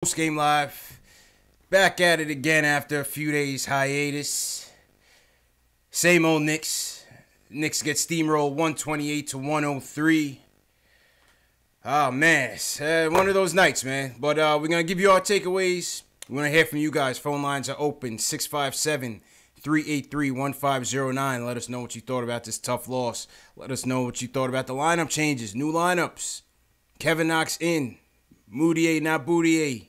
Post Game Live. Back at it again after a few days hiatus. Same old Knicks. Knicks get steamrolled 128-103. Oh, man. It's one of those nights, man. But we're going to give you our takeaways. We want to hear from you guys. Phone lines are open. 657-383-1509. Let us know what you thought about this tough loss. Let us know what you thought about the lineup changes. New lineups. Kevin Knox in. Moutier, not Boutier.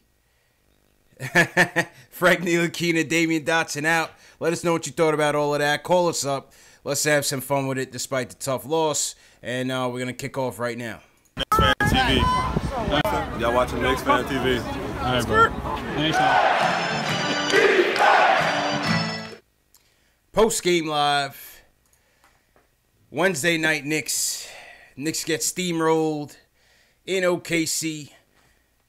Frank Ntilikina, Damian Dotson out. Let us know what you thought about all of that. Call us up. Let's have some fun with it despite the tough loss. And we're going to kick off right now. Knicks Fan TV. Y'all watching Knicks Fan TV. All right, bro. Anytime. Post Game Live. Wednesday night Knicks. Knicks get steamrolled in OKC.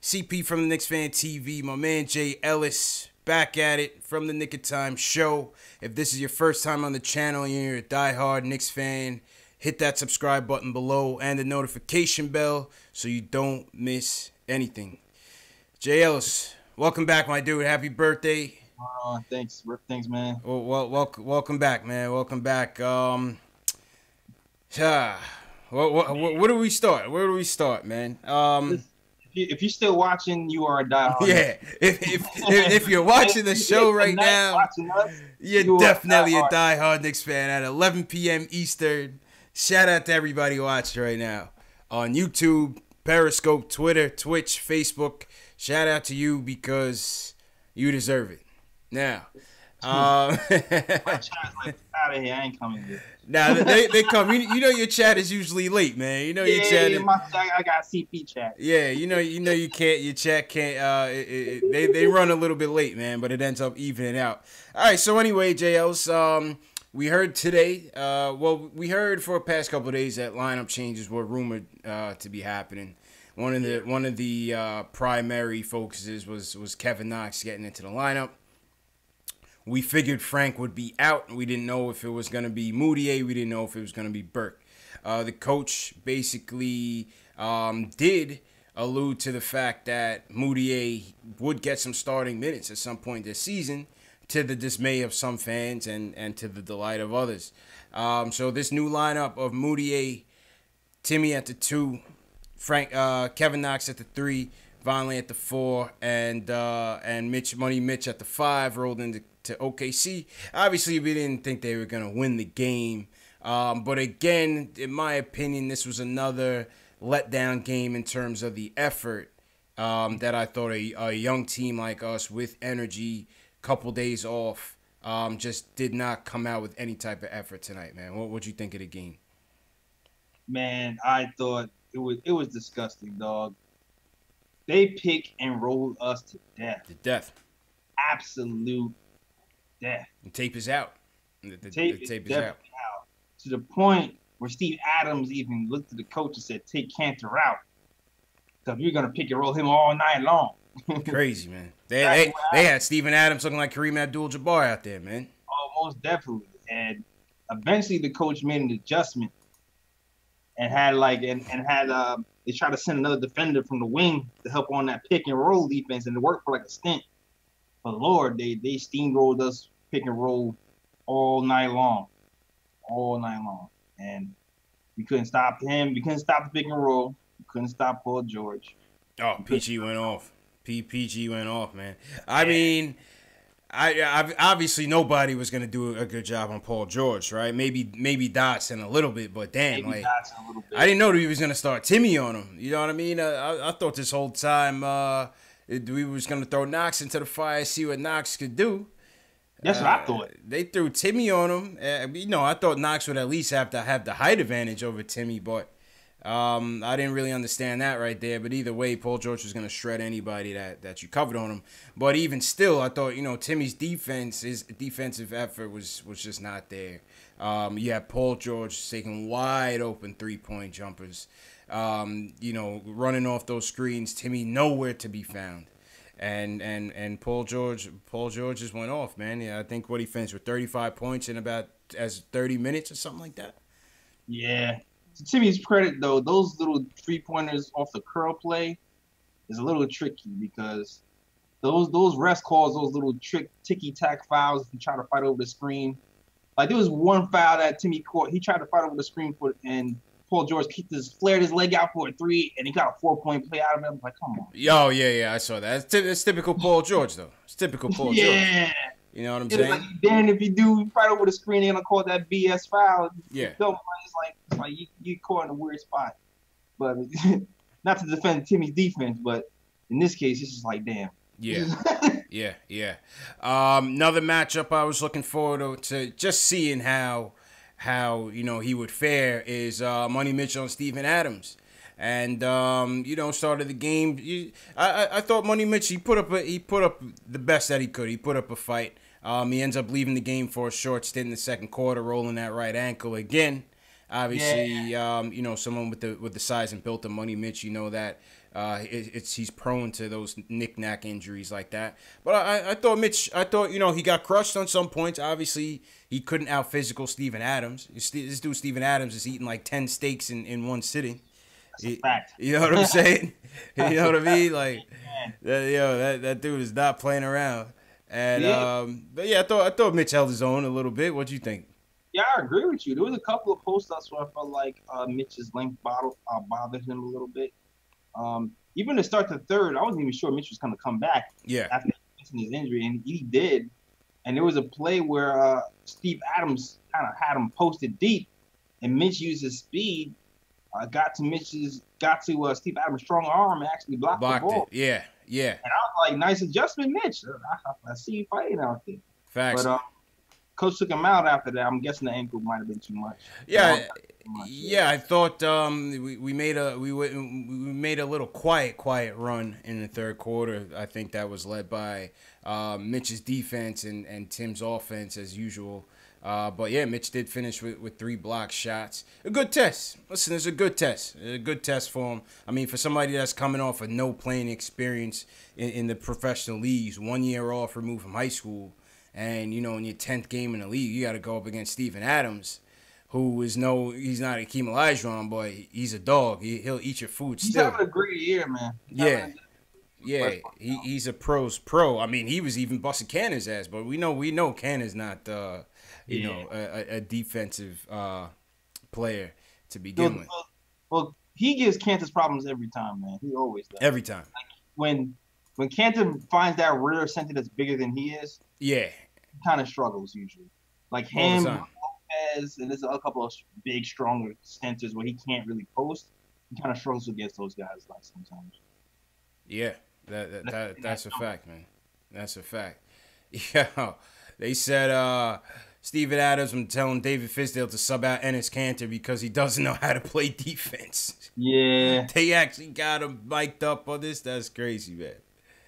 CP from the Knicks Fan TV. My man Jay Ellis back at it from the Nick of Time show. If this is your first time on the channel and you're a diehard Knicks fan, hit that subscribe button below and the notification bell so you don't miss anything. Jay Ellis, welcome back, my dude. Happy birthday. Thanks, man. Well, welcome back, man. Welcome back. Where do we start? Where do we start, man? If you're still watching, you are a diehard. Yeah, if you're watching the show right now, you're definitely a diehard Knicks fan at 11 p.m. Eastern. Shout out to everybody watching right now on YouTube, Periscope, Twitter, Twitch, Facebook. Shout out to you because you deserve it. Now, my chat's like, out of here. I ain't coming here. Now they come. You know your chat is usually late, man. You know your chat. I got CP chat. Yeah, you know you can't. Your chat can't. They run a little bit late, man, but it ends up evening out. All right. So anyway, JLs, we heard today. We heard for the past couple of days that lineup changes were rumored to be happening. One of the primary focuses was Kevin Knox getting into the lineup. We figured Frank would be out. We didn't know if it was going to be Moutier. We didn't know if it was going to be Burke. The coach basically did allude to the fact that Moutier would get some starting minutes at some point this season, to the dismay of some fans and to the delight of others. So this new lineup of Moutier, Timmy at the 2, Kevin Knox at the 3, Vonleh at the 4, and Money Mitch at the 5 rolled into OKC. Obviously, we didn't think they were going to win the game. But again, in my opinion, this was another letdown game in terms of the effort that I thought a young team like us with energy, couple days off, just did not come out with any type of effort tonight, man. What'd you think of the game? Man, I thought it was disgusting, dog. They pick and roll us to death. To death. Absolute death. The tape is out. The tape is out. To the point where Steve Adams even looked at the coach and said, "Take Cantor out, because we're gonna pick and roll him all night long." Crazy, man. They had Steven Adams looking like Kareem Abdul-Jabbar out there, man. Oh, most definitely. And eventually, the coach made an adjustment and they tried to send another defender from the wing to help on that pick and roll defense, and it worked for like a stint. But Lord, they steamrolled us pick and roll all night long. And we couldn't stop him. We couldn't stop the pick and roll. We couldn't stop Paul George. Oh, PG went off. PG went off, man. I mean, I obviously nobody was going to do a good job on Paul George, right? Maybe Dotson a little bit, but damn, I didn't know that he was going to start Timmy on him. You know what I mean? I thought this whole time we was going to throw Knox into the fire, see what Knox could do. That's what I thought. They threw Timmy on him. I thought Knox would at least have to have the height advantage over Timmy, but I didn't really understand that right there. But either way, Paul George was going to shred anybody that you covered on him. But even still, I thought, Timmy's his defensive effort was just not there. You had Paul George taking wide open three-point jumpers, running off those screens. Timmy nowhere to be found. And Paul George just went off, man. Yeah, I think what he finished with 35 points in about 30 minutes or something like that. Yeah. To Timmy's credit, though, those little three-pointers off the curl play is a little tricky because those refs calls those little ticky-tack fouls and try to fight over the screen. Like there was one foul that Timmy caught. He tried to fight over the screen and Paul George flared his leg out for a 3, and he got a 4-point play out of him. Like, come on. Yo, yeah, I saw that. It's typical Paul George, though. It's typical Paul George. You know what I'm saying? Like, damn, if you do fight over the screen, they're gonna call that BS foul. Yeah. It's like you caught in a weird spot. But not to defend Timmy's defense, but in this case, it's just like, damn. Yeah. Another matchup I was looking forward to just seeing how he would fare is Money Mitchell and Steven Adams. And started the game. I thought Money Mitchell he put up the best that he could. He put up a fight. He ends up leaving the game for a short stint in the second quarter, rolling that right ankle again. Obviously, someone with the size and built of Money Mitch, that he's prone to those knick-knack injuries like that. But I thought he got crushed on some points. Obviously, he couldn't out-physical Steven Adams. This dude Steven Adams is eating like 10 steaks in one sitting. That's a fact. You know what I'm saying? You know what I mean? Like, that dude is not playing around. And but yeah, I thought Mitch held his own a little bit. What'd you think? Yeah, I agree with you. There was a couple of post-ups where I felt like Mitch's length bothered him a little bit. Even to start the third, I wasn't even sure Mitch was going to come back. Yeah. After his injury, and he did. And there was a play where Steve Adams kind of had him posted deep, and Mitch used his speed, got to Steve Adams' strong arm and actually blocked the ball. It. Yeah. And I was like, nice adjustment, Mitch. I see you fighting out there. Facts. But coach took him out after that. I'm guessing the ankle might have been too much. Yeah. I thought we made a little quiet run in the third quarter. I think that was led by Mitch's defense and Tim's offense as usual. But yeah, Mitch did finish with 3 block shots. A good test. Listen, it's a good test. A good test for him. I mean, for somebody that's coming off of no playing experience in the professional leagues, 1 year off removed from high school, and in your 10th game in the league, you got to go up against Steven Adams, who he's not Akeem Olajuwon, but he's a dog. He'll eat your food still. He's having a great year, man. He's a pro's pro. I mean, he was even busting Canner's ass, but we know Canner's not a defensive player to begin with. Well, he gives Cantor's problems every time, man. He always does. Every time. Like when Cantor finds that rear center that's bigger than he is, he kind of struggles usually. Like him, Lopez, and there's a couple of big, stronger centers where he can't really post. He kind of struggles against those guys like sometimes. Yeah, that's a fact, man. That's a fact. Yeah, they said Steven Adams was telling David Fisdale to sub out Enes Kanter because he doesn't know how to play defense. Yeah. They actually got him mic'd up on this. That's crazy, man.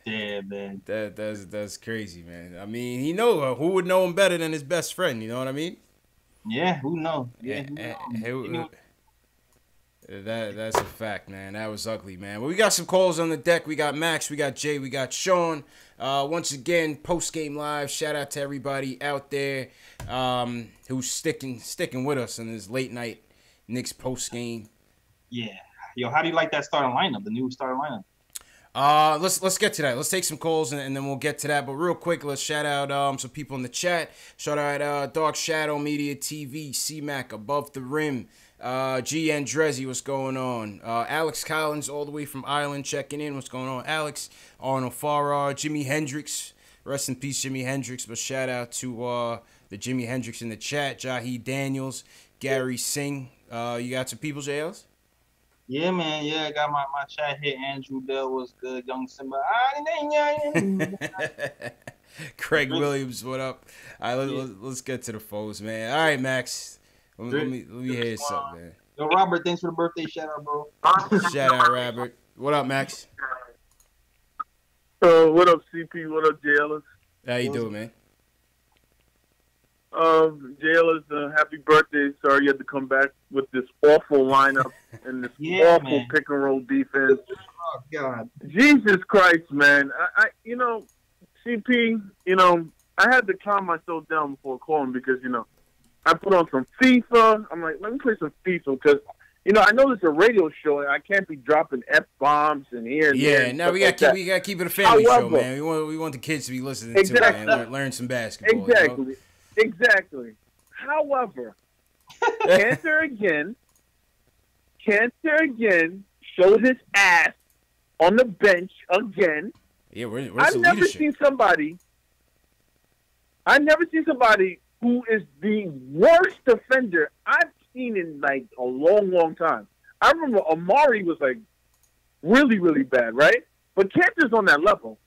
Yeah, man. That's crazy, man. I mean, who would know him better than his best friend? You know what I mean? Yeah, who knows? Yeah, who knows? That's a fact, man. That was ugly, man. Well, we got some calls on the deck. We got Max, we got Jay, we got Sean. Once again, post-game live. Shout out to everybody out there who's sticking with us in this late night Knicks post-game. Yeah. Yo, how do you like that starting lineup, the new starting lineup? Let's get to that. Let's take some calls and then we'll get to that. But real quick, let's shout out some people in the chat. Shout out Dark Shadow Media TV, C-Mac, Above the Rim, G. Andrezzi, what's going on? Alex Collins, all the way from Ireland, checking in. What's going on, Alex? Arnold Farrar, Jimi Hendrix. Rest in peace, Jimi Hendrix. But shout out to the Jimi Hendrix in the chat. Jahid Daniels, Gary Singh. You got some people, JLs? Yeah, man. Yeah, I got my chat here. Andrew Dell was good. Young Simba. Craig Williams, what up? All right, let's get to the foes, man. All right, Max. Let me hear something, man. Yo, Robert, thanks for the birthday shout out, bro. Shout out, Robert. What up, Max? What up, CP? What up, JLS? How you doing, man? JLS, happy birthday. Sorry you had to come back with this awful lineup and this awful pick and roll defense. Oh, God. Jesus Christ, man. I CP, I had to calm myself down before calling because, I put on some FIFA. I'm like, let me play some FIFA because I know this is a radio show, and I can't be dropping F-bombs and here and there. Yeah, no, we got to keep it a family show, man. We want the kids to be listening to it and learn some basketball. Exactly. Exactly. However, Cancer again showed his ass on the bench again. Yeah, where's I've the never leadership? seen somebody who is the worst defender I've seen in like a long, long time. I remember Amari was like really, really bad, right? But Cantor's on that level.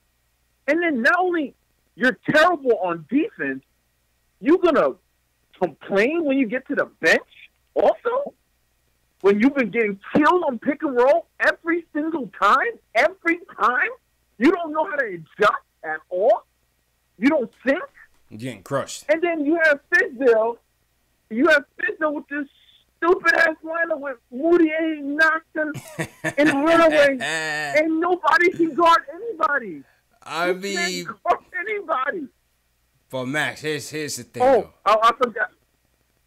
And then not only you're terrible on defense, you're gonna complain when you get to the bench also? When you've been getting killed on pick and roll every single time? Every time? You don't know how to adjust at all? You don't think? You're getting crushed. And then you have Fizdale. With this stupid-ass lineup with Moutier, Knoxon, and Runaway. And nobody can guard anybody. Can't guard anybody. But Max, here's the thing. I forgot.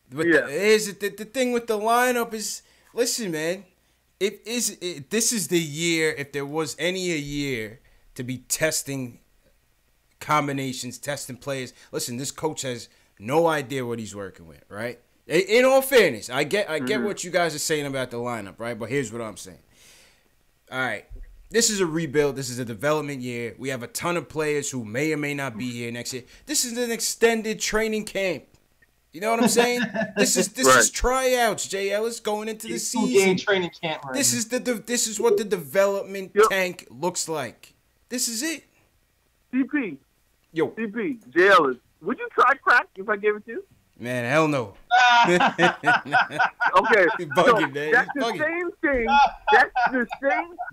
The thing with the lineup is, listen, man. This is the year, if there was a year to be testing combinations, testing players. Listen, this coach has no idea what he's working with, right? In all fairness, I get what you guys are saying about the lineup, right? But here's what I'm saying. All right. This is a rebuild. This is a development year. We have a ton of players who may or may not be here next year. This is an extended training camp. You know what I'm saying? This is tryouts, Jay Ellis, going into the season. Training camp. Right? This is what the development tank looks like. This is it. CP. Yo. CP. Jay Ellis. Would you try crack if I gave it to you? Man, hell no. Okay, He's bugging, man. That's the same thing.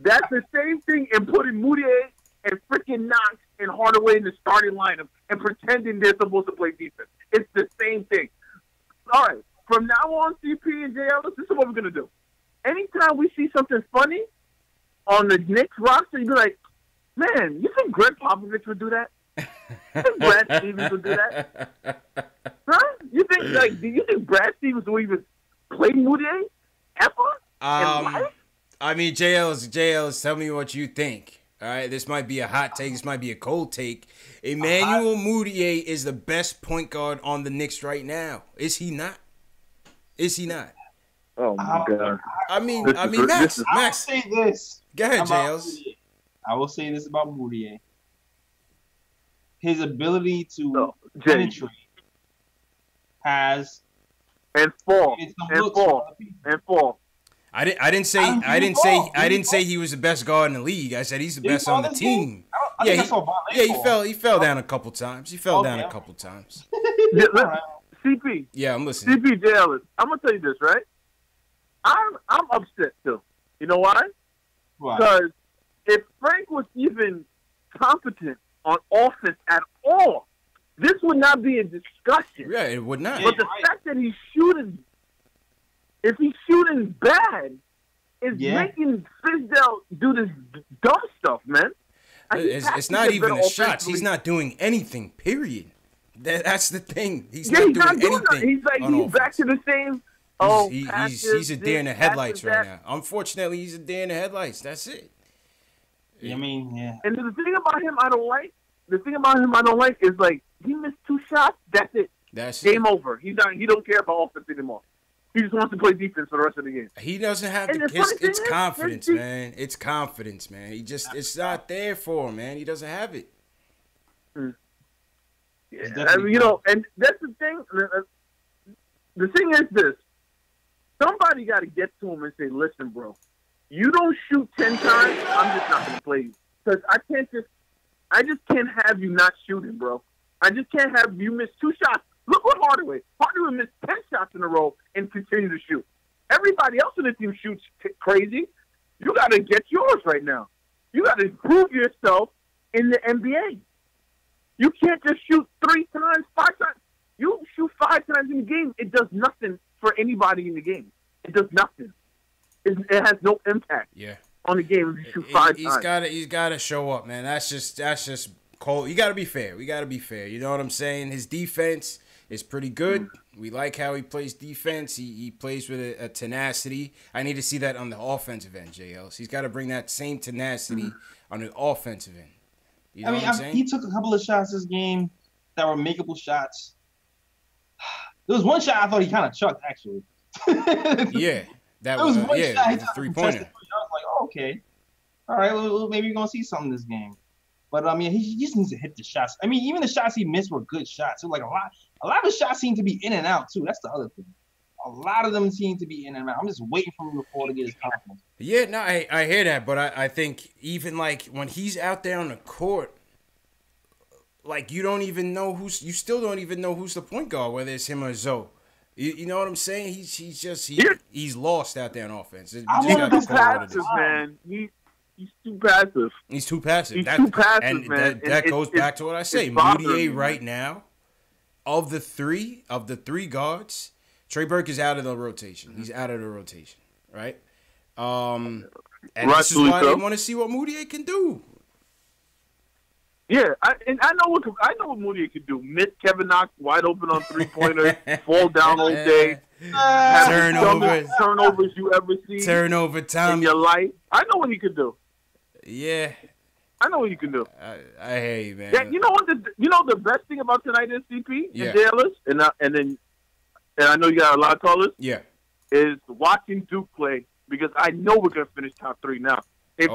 That's the same thing in putting Moutier and freaking Knox and Hardaway in the starting lineup and pretending they're supposed to play defense. It's the same thing. All right, from now on, CP and Jay Ellis, this is what we're gonna do. Anytime we see something funny on the Knicks roster, you be like, "Man, you think Greg Popovich would do that? You think Brad Stevens would do that? Huh? Do you think Brad Stevens will even play Moutier ever in life?" I mean, JL's, tell me what you think. All right, this might be a hot take. This might be a cold take. Emmanuel Moutier is the best point guard on the Knicks right now. Is he not? Is he not? Oh my God! I mean, Max. I'll say this. Go ahead, JL's. I will say this about Moutier. His ability to penetrate has and fall. I didn't say he was the best guard in the league. I said he's the best on the team. He fell down a couple times. CP. Yeah, I'm listening. CP Jay Ellis. I'm gonna tell you this, right? I'm upset too. You know why? Because if Frank was even competent on offense at all, this would not be a discussion. Yeah, it would not. But the fact that he's shooting, if he's shooting bad, is making Fizdale do this dumb stuff, man. It's not even the shots. He's not doing anything, period. That's the thing. He's not doing anything. He's back to the same. He's a deer in the headlights right now. Unfortunately, he's a deer in the headlights. That's it. I mean, yeah. And the thing about him I don't like is like he missed 2 shots. That's it. Game over. He don't care about offense anymore. He just wants to play defense for the rest of the game. He doesn't have it's confidence, man. It's confidence, man. It's not there for him, man. He doesn't have it. Yeah, and that's the thing. The thing is this. Somebody got to get to him and say, "Listen, bro, you don't shoot 10 times, I'm just not going to play you. Because I just can't have you not shooting, bro. I just can't have you miss 2 shots. Look what Hardaway missed 10 shots in a row and continue to shoot. Everybody else in the team shoots crazy. You got to get yours right now. You got to prove yourself in the NBA. You can't just shoot 3 times, 5 times. You shoot 5 times in the game, it does nothing for anybody in the game. It does nothing. It has no impact on the game if you shoot 5 times. He's gotta show up, man. That's just cold. You gotta be fair. We gotta be fair. You know what I'm saying? His defense is pretty good. We like how he plays defense. He plays with a tenacity. I need to see that on the offensive end, JL. He's got to bring that same tenacity on the offensive end. You know what I'm saying? He took a couple of shots this game that were makeable shots. There was one shot I thought he kind of chucked, actually. Yeah. That was one shot he the took 3-pointer. I was like, oh, okay. All right, well, maybe you're going to see something this game. But, I mean, he just needs to hit the shots. I mean, even the shots he missed were good shots. So, like, a lot of the shots seem to be in and out, too. That's the other thing. A lot of them seem to be in and out. I'm just waiting for him to get his confidence. Yeah, no, I hear that. But I think even, like, when he's out there on the court, like, you still don't even know who's the point guard, whether it's him or Zoe. You know what I'm saying? He's lost out there on offense. He's too passive, man. He's too passive. He's too passive. Man. That goes back to what I say. Moutier right now, of the three guards, Trey Burke is out of the rotation. He's out of the rotation, right? And this is why they want to see what Moutier can do. Yeah, I know what Moutier can do. Miss Kevin Knox wide open on 3-pointer, fall down all day, turnovers you ever see, turnover time in your life. I know what he can do. Yeah, I know what he can do. I hear you, man. Yeah, you know what? The best thing about tonight is CP and JLS, and I know you got a lot of callers. Yeah, is watching Duke play because I know we're gonna finish top 3 now. If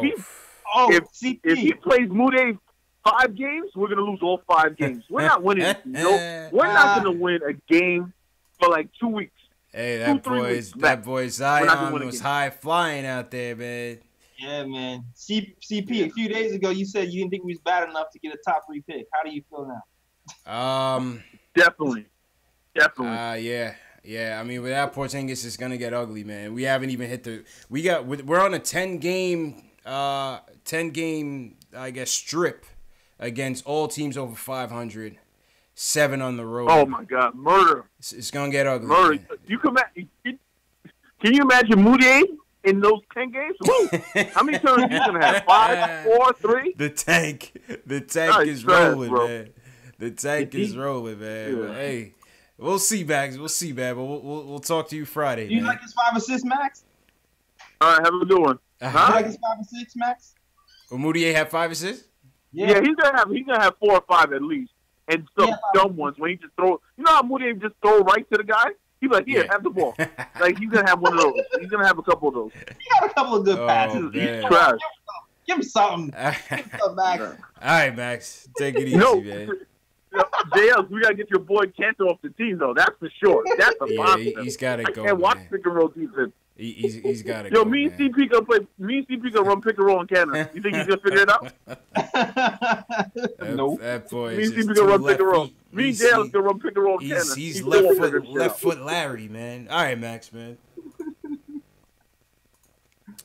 he plays Moutier 5 games, we're gonna lose all 5 games. We're not winning. We're not gonna win a game for like 2 weeks. Hey, that boy Zion was high flying out there, man. Yeah, man. CP, a few days ago, you said you didn't think we was bad enough to get a top 3 pick. How do you feel now? Definitely. Yeah. I mean, without Porzingis, it's gonna get ugly, man. We haven't even hit we're on a 10-game, I guess, strip against all teams over 500, 7 on the road. Oh my God, murder! It's gonna get ugly. Murder. Man. Can you imagine Moutier in those 10 games? How many turns he's gonna have? 5, 4, 3? The tank is rolling, man. The tank is rolling, man. Yeah. But, hey, we'll see, Max. We'll see, man. But we'll talk to you Friday. Do you like his 5 assists, Max? All right, have a good one. You like his 5 assists, Max? Will Moutier have 5 assists? Yeah, he's gonna have 4 or 5 at least, and some dumb ones when he just throw. You know how Moutier just throw right to the guy? He's like, "Here, have the ball." Like he's gonna have one of those. He's gonna have a couple of those. He got a couple of good passes. He's trash. Give him something. Give him something, Max. All right, Max, take it easy, man. JL, we gotta get your boy Cantor off the team though. That's for sure. That's a positive. He's gotta go. And watch pick and roll defense. He's got to go. Yo, me and CP gonna play. Me and CP gonna run pick and roll in Canada. You think he's gonna figure it out? No. That boy. Me and CP gonna run pick and roll. Me and Jalen gonna run pick and roll in Canada. He's left foot Larry, man. All right, Max, man.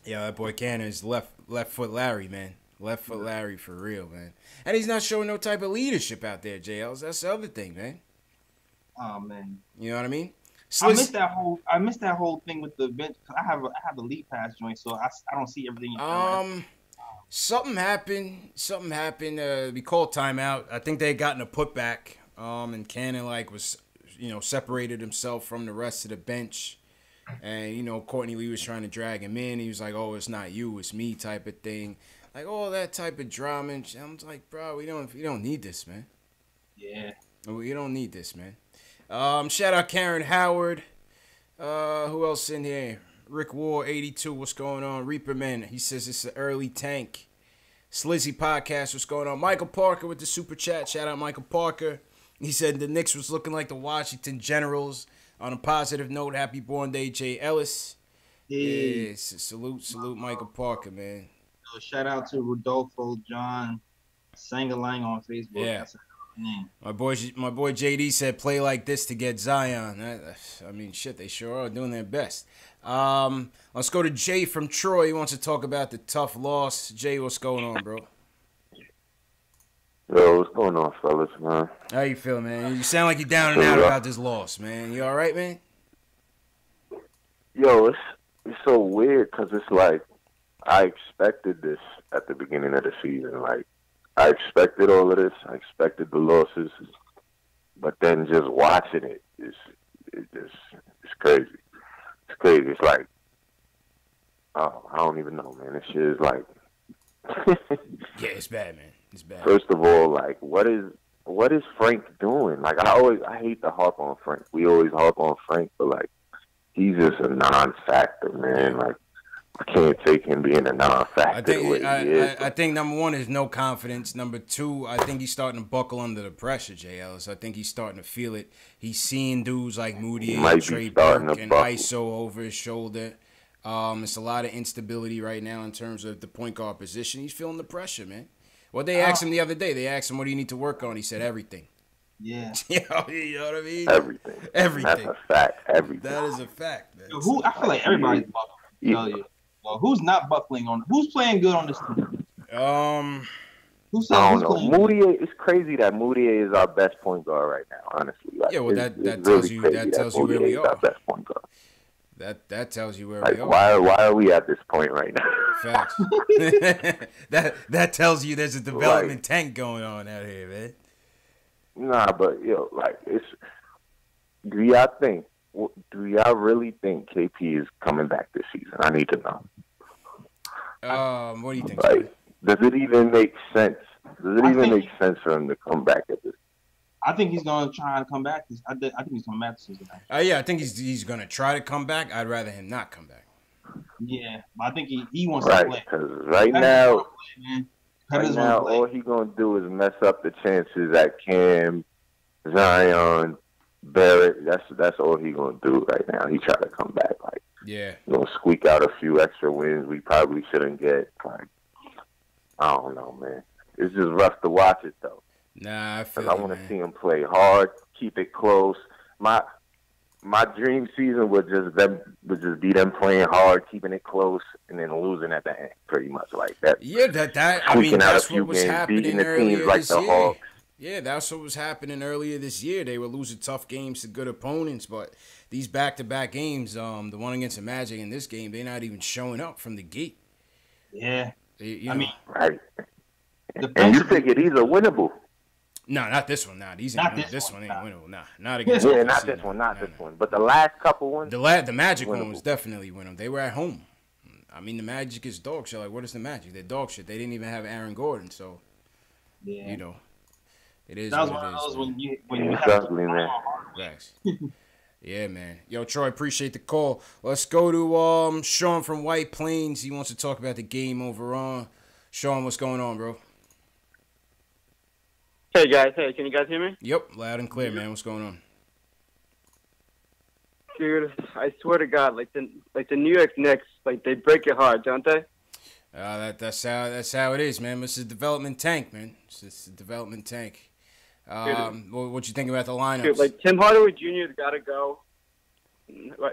Yeah, that boy Cannon is left foot Larry, man. Left foot Larry for real, man. And he's not showing no type of leadership out there, JLs. That's the other thing, man. Oh man. You know what I mean? I missed that whole thing with the bench. I have a league pass joint, so I don't see everything. Something happened. We called timeout. I think they had gotten a putback. And Cannon was, separated himself from the rest of the bench, and Courtney Lee was trying to drag him in. He was like, "Oh, it's not you, it's me," type of thing, like all that type of drama. And I'm like, bro, we don't need this, man. Yeah, we don't need this, man. Shout out Karen Howard. Who else in here? Rick War 82. What's going on? Reaperman. He says it's an early tank. Slizzy Podcast. What's going on? Michael Parker with the super chat. Shout out Michael Parker. He said the Knicks was looking like the Washington Generals. On a positive note, happy born day, Jay Ellis. Yeah. Salute Michael Parker, man. Shout out to Rodolfo John Sangalang on Facebook. Yeah. My boy JD said play like this to get Zion. I mean, shit, they sure are doing their best. Let's go to Jay from Troy. He wants to talk about the tough loss. Jay, what's going on, bro? Yo, what's going on, fellas, man? How you feel, man? You sound like you're down and out about this loss, man. You all right, man? Yo, it's so weird because it's like I expected this at the beginning of the season. Like, I expected all of this. I expected the losses. but then just watching it's crazy. It's crazy. It's like, oh, I don't even know, man. This shit is like. Yeah, it's bad, man. It's bad. First of all, like, what is Frank doing? Like, I hate to harp on Frank. We always harp on Frank, but like, he's just a non-factor, man. Like, I can't take him being a non-factor. I think number one is no confidence. Number two, I think he's starting to buckle under the pressure, JL. So I think he's starting to feel it. He's seeing dudes like Moody and Trey Burke and ISO over his shoulder. It's a lot of instability right now in terms of the point guard position. He's feeling the pressure, man. Well, they asked him the other day. They asked him, what do you need to work on? He said, everything. Yeah. You know what I mean? Everything. That's a fact. Everything. That is a fact, man. I feel like everybody's buckling. Yeah. Well, who's not buckling on? Who's playing good on this team? I don't know. Moutier. It's crazy that Moutier is our best point guard right now. Honestly. Like, yeah. Well, that tells you where we are. Our best point guard. That tells you where like, we are. Why are we at this point right now? Facts. that tells you there's a development tank going on out here, man. Nah, but like do y'all really think KP is coming back this season? I need to know. What do you think? Like, does it even make sense? Does it even make sense for him to come back at this? I think he's going to try to come back. I think he's going to match this season. Yeah, I think he's going to try to come back. I'd rather him not come back. Yeah, but I think he wants to play. Because right now, all he's going to do is mess up the chances at Cam, Zion, Barrett. That's all he's going to do right now. He try to come back. Like, yeah, going to squeak out a few extra wins we probably shouldn't get. Like, I don't know, man. It's just rough to watch it, though. Nah, I want to see him play hard, keep it close. My dream season would just be them playing hard, keeping it close, and then losing at the end, pretty much like that. Yeah, that's what was happening earlier this year. Yeah, that's what was happening earlier this year. They were losing tough games to good opponents, but these back-to-back games, the one against the Magic and this game, they're not even showing up from the gate. Yeah, right. And you figure these are winnable. No, not this one. Nah, this one ain't winnable. Nah, not against. Yeah, not this one. But the last couple ones. The Magic one was definitely winnable. They were at home. I mean, the Magic is dog shit. Like, what is the Magic? They're dog shit. They didn't even have Aaron Gordon, so it is. That was one of those when you have man. Facts. Yeah, man. Yo, Troy, appreciate the call. Let's go to Sean from White Plains. He wants to talk about the game overall. Sean, what's going on, bro? Hey guys, can you guys hear me? Yep, loud and clear, man. What's going on? Dude, I swear to God, like the New York Knicks, like they break your heart, don't they? That's how it is, man. This is development tank, man. It's a development tank. What you think about the lineups? Dude, like Tim Hardaway Jr. has got to go.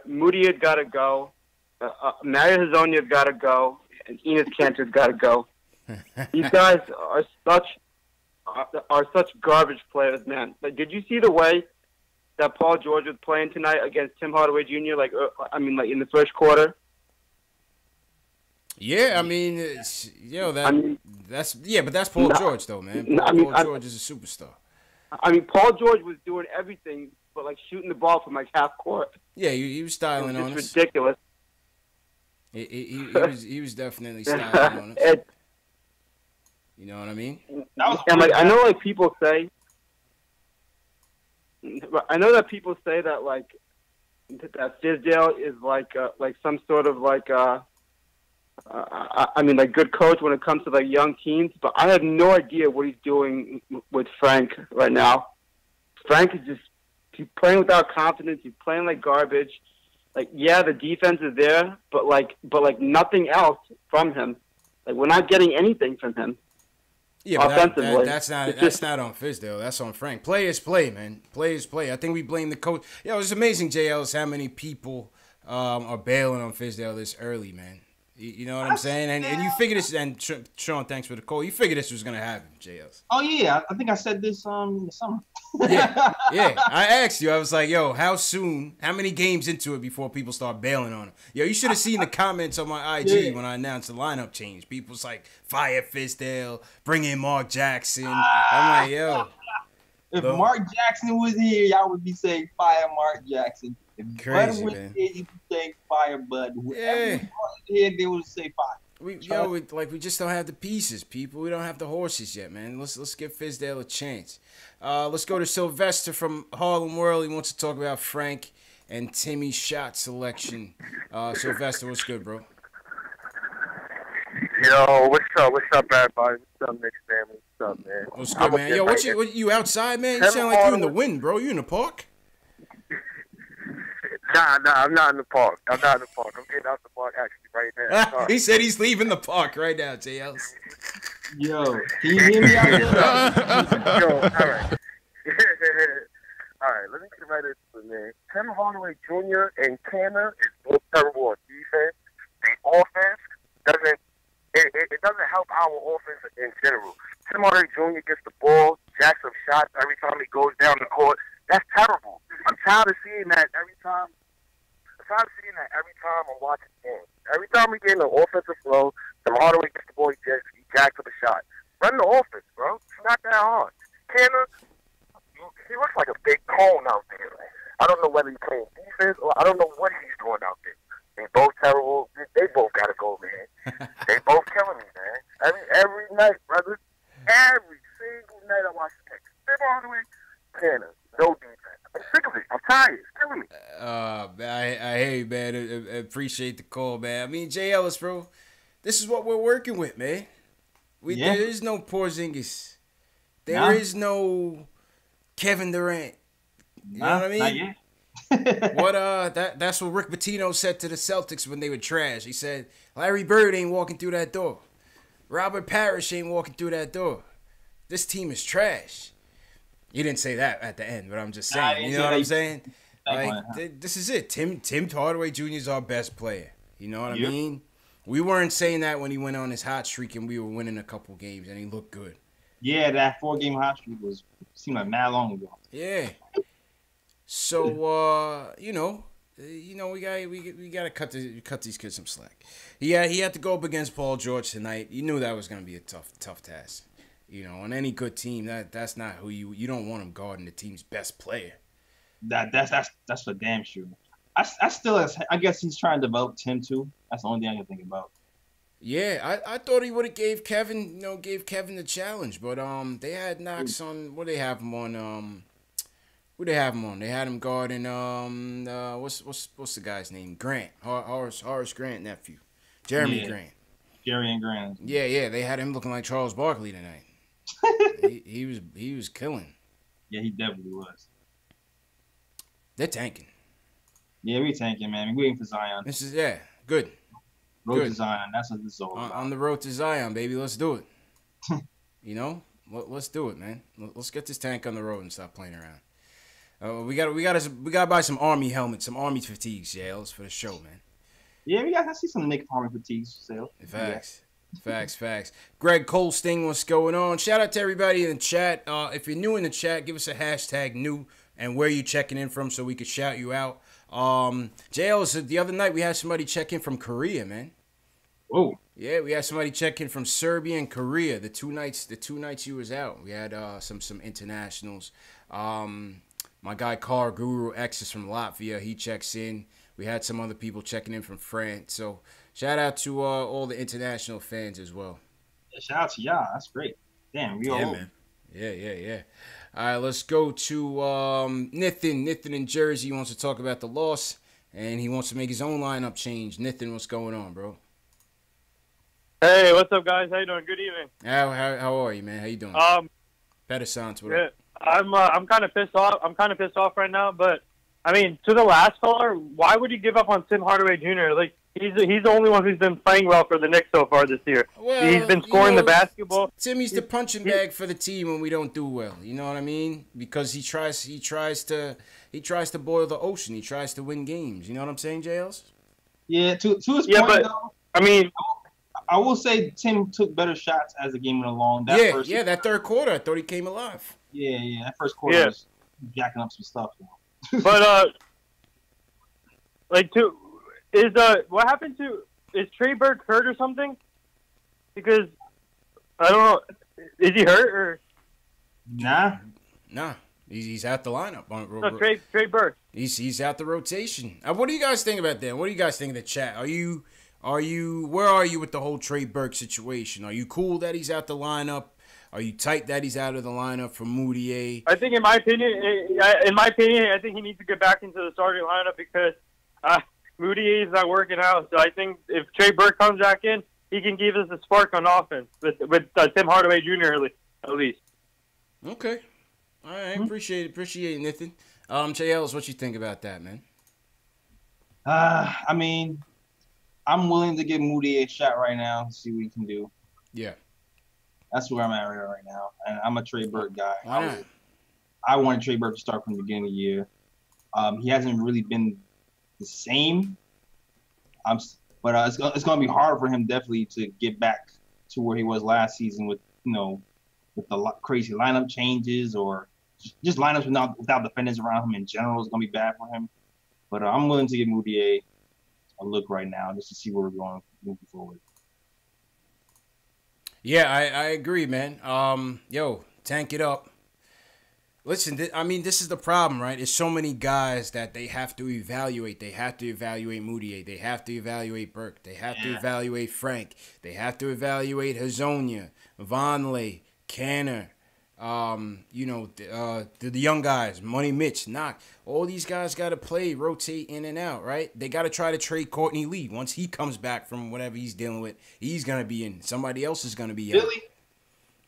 Moody has got to go. Mario Hezonja has got to go, and Enes Kanter's got to go. These guys are such garbage players, man. Like, did you see the way that Paul George was playing tonight against Tim Hardaway Jr.? Like in the first quarter. Yeah, I mean, that's Paul George though, man. Paul George is a superstar. I mean, Paul George was doing everything but like shooting the ball from like half court. Yeah, he was styling on us. It's ridiculous. He was definitely styling on us. You know what I mean? I know like people say. I know that people say that like that Fizdale is like some sort of like like good coach when it comes to like young teams, but I have no idea what he's doing with Frank right now. Frank is he's playing without confidence. He's playing like garbage. Like, yeah, the defense is there, but nothing else from him. Like, we're not getting anything from him. Yeah, but that's not on Fizdale. That's on Frank. Players play, man. Players play. I think we blame the coach. Yeah, it's amazing, JL, how many people are bailing on Fizdale this early, man. You know what I'm saying? And you figure this, and Sean, thanks for the call. You figure this was going to happen, JL. Oh, yeah. I think I said this in the summer. Yeah. I asked you. I was like, yo, how many games into it before people start bailing on him? Yo, you should have seen the comments on my IG when I announced the lineup change. People's like, fire Fizdale, bring in Mark Jackson. I'm like, yo. If Mark Jackson was here, y'all would be saying fire Mark Jackson. If Crazy, Bud was man. here, you'd be saying fire Bud. Whoever Yeah. was here, they would say fire. We just don't have the pieces, people. We don't have the horses yet, man. Let's give Fizdale a chance. Let's go to Sylvester from Harlem World. He wants to talk about Frank and Timmy's shot selection. Sylvester, what's good, bro? Yo, what's up, everybody? What's up, Knicks family? What's up, man? What's good, man? Yo, what you outside, man? You sound like you in the wind, bro. You in the park? Nah, I'm not in the park. I'm getting out the park actually right now. He said he's leaving the park right now, JLs. Yo, can you hear me out there? Yo, all right. All right, let me get right into it, man. Tim Hardaway Jr. and Tanner is both terrible on defense. The offense doesn't help our offense in general. Tim Hardaway Jr. gets the ball, jacks up shots every time he goes down the court. That's terrible. I'm tired of seeing that every time. I'm watching games. Every time we get in the offensive flow, Tim Hardaway gets the ball, he jacks up a shot. Run the offense, bro. It's not that hard. Tanner, he looks like a big cone out there. I don't know whether he's playing defense or I don't know what he's doing out there. They both terrible. They both got to go, man. They both killing me, man. Every night, brother. Every single night I watch the Knicks. Tim Hardaway, Tanner, no defense. I'm sick of it. I'm tired. It's killing me. I hear you, man. I appreciate the call, man. I mean, Jay Ellis, bro, this is what we're working with, man. There is no Porzingis. There is no Kevin Durant. You know what I mean? Not yet. That's what Rick Pitino said to the Celtics when they were trash. He said, Larry Bird ain't walking through that door. Robert Parrish ain't walking through that door. This team is trash. He didn't say that at the end, but I'm just saying. You know what I'm saying? Like, this is it. Tim Hardaway Jr. is our best player. You know what I mean? We weren't saying that when he went on his hot streak and we were winning a couple games and he looked good. Yeah, that 4-game hot streak seemed like mad long ago. Yeah. So we gotta cut these kids some slack. He had to go up against Paul George tonight. You knew that was gonna be a tough task. You know, on any good team, that's not who you don't want him guarding the team's best player. That's for damn sure. I guess he's trying to develop Tim too. That's the only thing I can think about. Yeah, I thought he would have gave Kevin the challenge, but they had knocks on what they have him on who they have him on? They had him guarding what's the guy's name? Grant. Horace Grant nephew. Jeremy Grant. Jerry and Grant. Yeah, they had him looking like Charles Barkley tonight. he was killing. Yeah, he definitely was. They're tanking. Yeah, we tanking, man. We're waiting for Zion. This is good. Road to Zion. That's what this is all about. On the road to Zion, baby. Let's do it. You know, let's do it, man. Let's get this tank on the road and stop playing around. We gotta buy some Army helmets, some Army fatigues, Yales, for the show, man. Yeah, I see some Nick Army fatigues for sale. Facts. Greg Colsting, what's going on? Shout out to everybody in the chat. If you're new in the chat, give us a hashtag new and where you checking in from so we could shout you out. JL, the other night we had somebody check in from Korea, man. Whoa. Yeah, we had somebody check in from Serbia and Korea. The two nights you was out, we had some internationals. My guy Car Guru X is from Latvia. He checks in. We had some other people checking in from France. So shout out to all the international fans as well. Yeah, shout out to y'all. That's great. Damn, we all man. Yeah. All right, let's go to Nithin. Nithin in Jersey wants to talk about the loss, and he wants to make his own lineup change. Nithin, what's going on, bro? Hey, what's up, guys? How you doing? Good evening. How are you, man? How you doing? Better sounds. What up? I'm kind of pissed off. I'm kind of pissed off right now, but I mean, to the last caller, why would you give up on Tim Hardaway Jr.? Like, he's the only one who's been playing well for the Knicks so far this year. Well, he's been scoring the basketball. Timmy's the punching bag for the team when we don't do well. You know what I mean? Because he tries to boil the ocean. He tries to win games. You know what I'm saying, JLs? Yeah. To his point, though, I mean, I will say Tim took better shots as the game went along. That third quarter, I thought he came alive. Yeah. That first quarter was jacking up some stuff. You know? But what happened to Trey Burke hurt or something? Because I don't know, is he hurt or? Nah. He's out the lineup. No, Trey Burke. He's out the rotation. What do you guys think about that? What do you guys think of the chat? Where are you with the whole Trey Burke situation? Are you cool that he's out the lineup? Are you tight that he's out of the lineup for Moutier? I think, in my opinion, I think he needs to get back into the starting lineup because Moutier is not working out. So I think if Trey Burke comes back in, he can give us a spark on offense with Tim Hardaway Jr. at least. Okay. All right. Appreciate it, Nathan. J. Ellis, what you think about that, man? I mean, I'm willing to give Moody a shot right now, see what he can do. Yeah. That's where I'm at right now. And I'm a Trey Burke guy. Why not? I wanted Trey Burke to start from the beginning of the year. He hasn't really been the same. But it's going to be hard for him definitely to get back to where he was last season with the crazy lineup changes or just lineups without defenders around him in general is going to be bad for him. But I'm willing to give Moody a look right now just to see where we're going moving forward. Yeah, I agree, man. Tank it up. Listen, this is the problem, right? There's so many guys that they have to evaluate. They have to evaluate Moutier. They have to evaluate Burke. They have to evaluate Frank. They have to evaluate Hazonia, Vonleh, Canner, the young guys, Money Mitch, Knock. All these guys got to play, rotate in and out, right? They got to try to trade Courtney Lee. Once he comes back from whatever he's dealing with, he's going to be in. Somebody else is going to be out. Philly?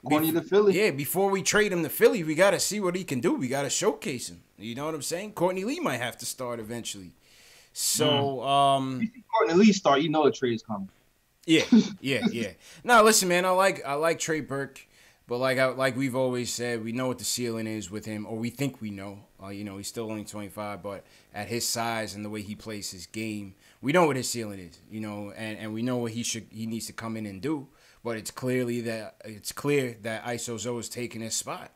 Courtney to Philly? Yeah, before we trade him to Philly, we got to see what he can do. We got to showcase him. You know what I'm saying? Courtney Lee might have to start eventually. So, if you see Courtney Lee start, you know the trade is coming. Yeah. Now, listen, man, I like Trey Burke. But like we've always said, we know what the ceiling is with him, or we think we know. He's still only 25, but at his size and the way he plays his game, we know what his ceiling is. And we know what he needs to come in and do. But it's clear that ISO Zoe is taking his spot.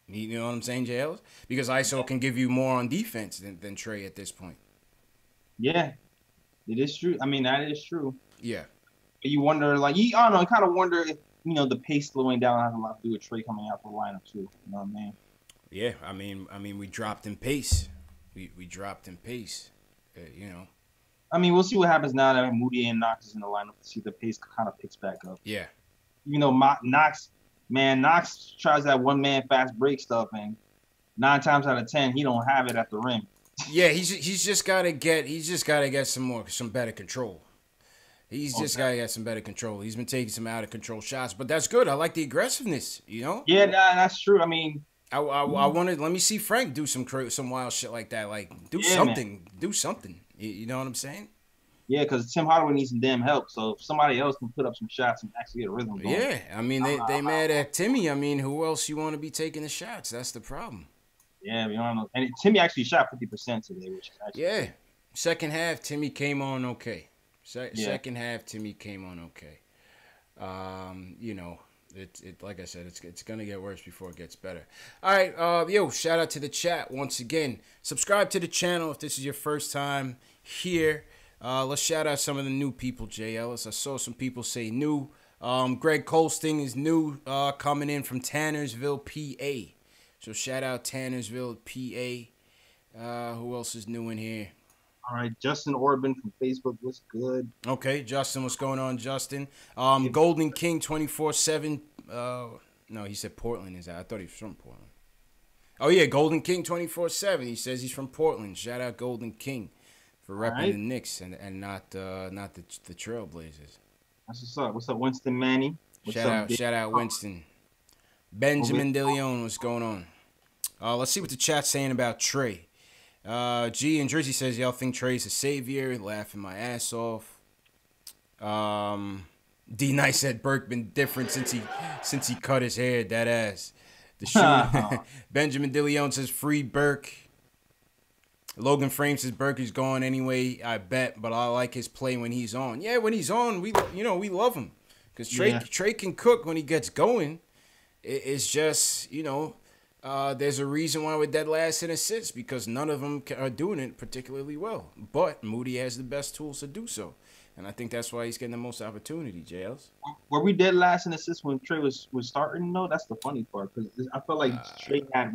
You know what I'm saying, JL? Because ISO can give you more on defense than Trey at this point. Yeah, it is true. I mean, that is true. Yeah. But you wonder, you kind of wonder if, the pace slowing down has a lot to do with Trey coming out the lineup too. You know what I mean? Yeah, I mean, we dropped in pace. We dropped in pace. I mean, we'll see what happens now that Moody and Knox is in the lineup to see the pace kind of picks back up. Yeah. Knox tries that one-man fast break stuff, and 9 times out of 10, he don't have it at the rim. Yeah, he's just gotta get some better control. He's just got to get some better control. He's been taking some out-of-control shots, but that's good. I like the aggressiveness, Yeah, that's true. I mean, I wanted. Let me see Frank do some wild shit like that. Do something. Man. Do something. You know what I'm saying? Yeah, because Tim Hardaway needs some damn help. So if somebody else can put up some shots and actually get a rhythm going. Yeah, I mean, they mad at Timmy. I mean, who else you want to be taking the shots? That's the problem. Yeah, we don't know. And Timmy actually shot 50% today, which is actually Second half, Timmy came on okay. Second half, Timmy came on okay. Like I said, it's gonna get worse before it gets better. All right, shout out to the chat once again. Subscribe to the channel if this is your first time here. Let's shout out some of the new people. Jay Ellis, I saw some people say new. Greg Colsting is new, coming in from Tannersville, PA. So shout out Tannersville, PA. Who else is new in here? All right, Justin Orban from Facebook. What's good? Okay, Justin, what's going on, Justin? Golden King 24/7. No, he said Portland is out. I thought he was from Portland. Oh yeah, Golden King 24/7. He says he's from Portland. Shout out Golden King for repping the Knicks and not the Trailblazers. That's what's up. What's up, Winston Manny? Shout out Winston. Benjamin DeLeon, what's going on? Let's see what the chat's saying about Trey. G in Jersey says, y'all think Trey's a savior? Laughing my ass off. D Nice said Burke been different since he cut his hair. That ass. The shoe. Benjamin DeLeon says free Burke. Logan Frame says Burke is gone anyway. I bet, but I like his play when he's on. Yeah, when he's on, we love him because Trey can cook when he gets going. It's just there's a reason why we're dead last in assists because none of them are doing it particularly well. But Moody has the best tools to do so. And I think that's why he's getting the most opportunity, JLs. Were we dead last in assists when Trey was starting? No, that's the funny part because I felt like Trey had. I